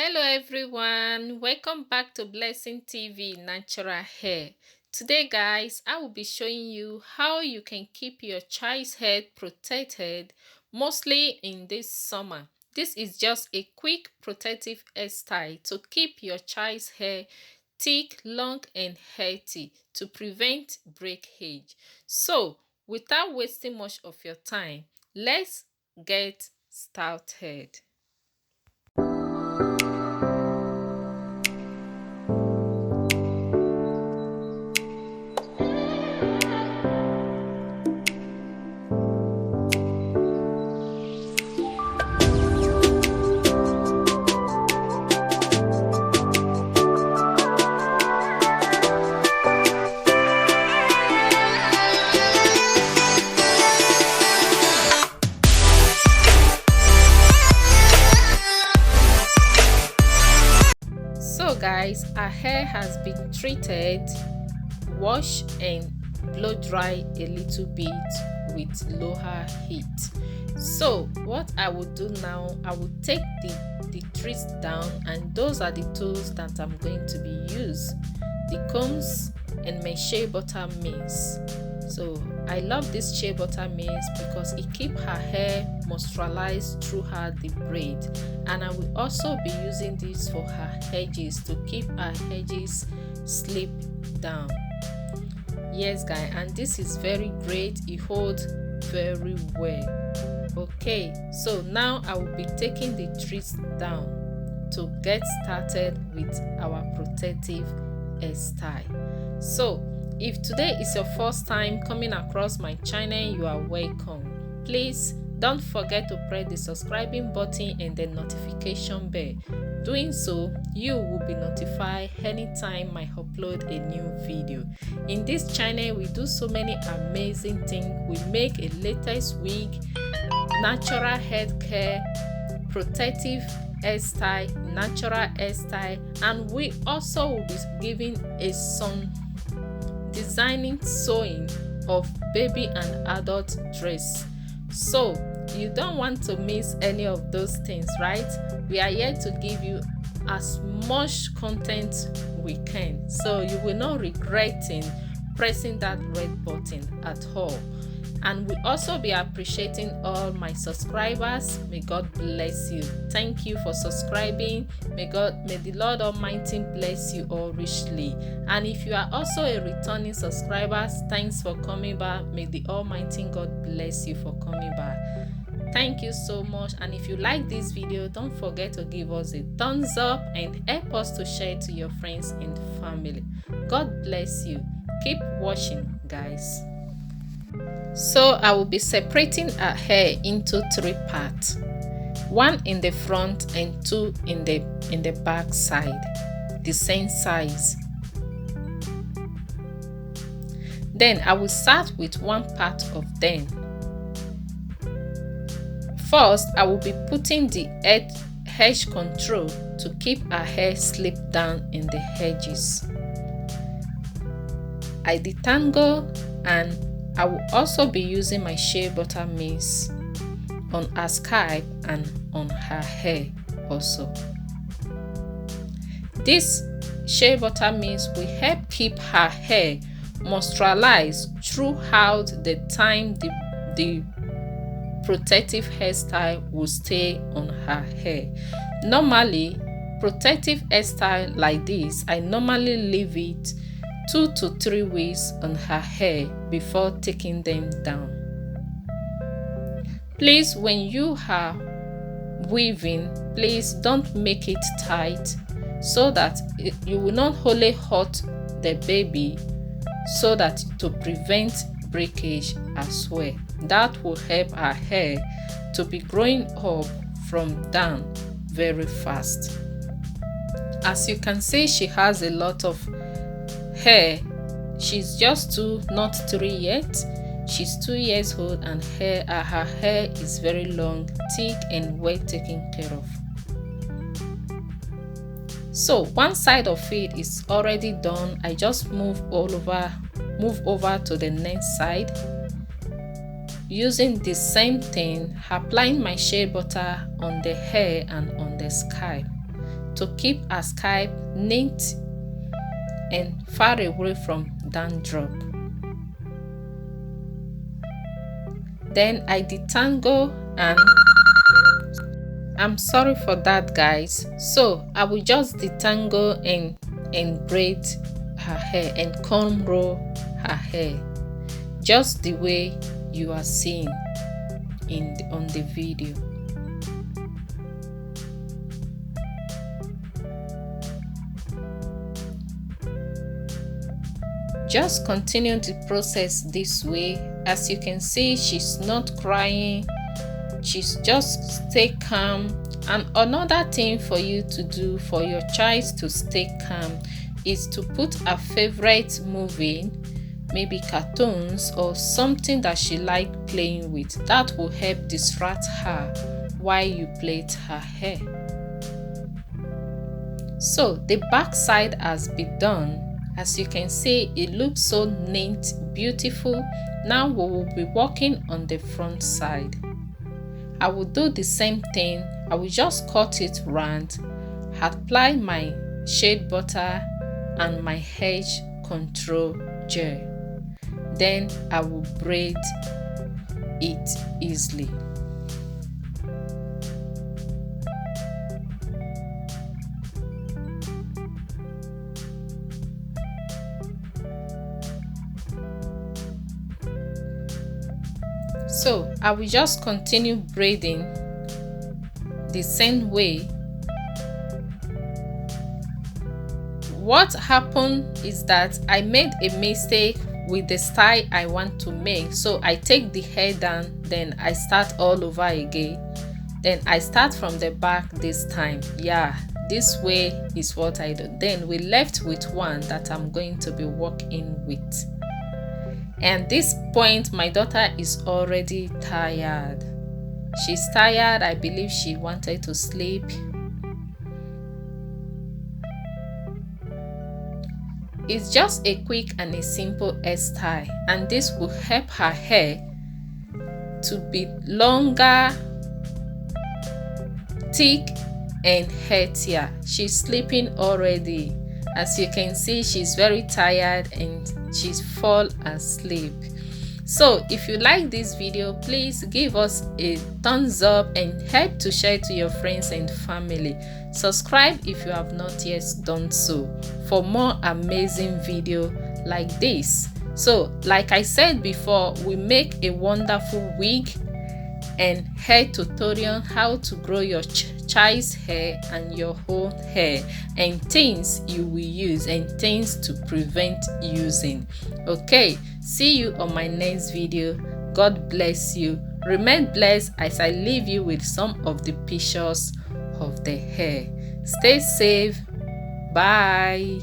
Hello everyone, welcome back to Blessing TV Natural Hair. Today guys, I will be showing you how you can keep your child's head protected, mostly in this summer. This is just a quick protective hairstyle to keep your child's hair thick, long and healthy to prevent breakage. So without wasting much of your time, let's get started. So guys, our hair has been treated, washed and blow dry a little bit with lower heat. So what I will do now, I will take the trees down, and those are the tools that I'm going to be use: the combs and my shea butter mist. So I love this shea butter mist because it keeps her hair moisturized throughout the braid, and I will also be using this for her edges to keep her edges slip down. Yes guys, and this is very great, it holds very well. Okay, so now I will be taking the trees down to get started with our protective hairstyle. So if today is your first time coming across my channel, you are welcome. Please don't forget to press the subscribing button and the notification bell. Doing so, you will be notified anytime I upload a new video. In this channel, we do so many amazing things. We make a latest wig, natural hair care, protective hairstyle, natural hairstyle, and we also will be giving a some designing sewing of baby and adult dress. So you don't want to miss any of those things, right? We are here to give you as much content we can, so you will not regretting pressing that red button at all. And we also be appreciating all my subscribers. May God bless you. Thank you for subscribing. May the Lord Almighty bless you all richly. And if you are also a returning subscriber, thanks for coming back. May the Almighty God bless you for coming back. Thank you so much. And if you like this video, don't forget to give us a thumbs up and help us to share it to your friends and family. God bless you. Keep watching, guys. So I will be separating our hair into 3 parts, 1 in the front and 2 in the back side, the same size. Then I will start with 1 part of them. First, I will be putting the edge control to keep our hair slip down in the edges. I detangle, and I will also be using my shea butter mist on her scalp and on her hair also. This shea butter mist will help keep her hair moisturized throughout the time the protective hairstyle will stay on her hair. Normally, protective hairstyle like this, I normally leave it 2 to 3 weeks on her hair before taking them down. Please, when you are weaving, please don't make it tight so that you will not only hurt the baby, so that to prevent breakage as well. That will help her hair to be growing up from down very fast. As you can see, she has a lot of hair. She's just 2, not 3 yet. She's 2 years old, and her hair is very long, thick and well taken care of. So one side of it is already done. I just move over to the next side using the same thing, applying my shea butter on the hair and on the scalp to keep her scalp neat and far away from dandruff. Then I detangle, and I'm sorry for that, guys. So I will just detangle and braid her hair and comb roll her hair, just the way you are seeing on the video. Just continue the process this way. As you can see, she's not crying, she's just stay calm. And another thing for you to do for your child to stay calm is to put a favorite movie, maybe cartoons or something that she like playing with. That will help distract her while you plait her hair. So the back side has been done. As you can see, it looks so neat, beautiful. Now we will be working on the front side. I will do the same thing. I will just cut it round, apply my shea butter and my edge control gel. Then I will braid it easily. So I will just continue braiding the same way. What happened is that I made a mistake with the style I want to make. So I take the hair down, then I start all over again. Then I start from the back this time. Yeah, this way is what I do. Then we left with one that I'm going to be working with. And this point, my daughter is already tired. She's tired. I believe she wanted to sleep. It's just a quick and a simple hairstyle, and this will help her hair to be longer, thick and healthier. She's sleeping already. As you can see, she's very tired and she's fall asleep. So if you like this video, please give us a thumbs up and help to share to your friends and family. Subscribe if you have not yet done so for more amazing video like this. So like I said before, we make a wonderful wig and hair tutorial how to grow your child's hair and your own hair, and things you will use and things to prevent using. Okay, see you on my next video. God bless you. Remain blessed as I leave you with some of the pictures of the hair. Stay safe. Bye.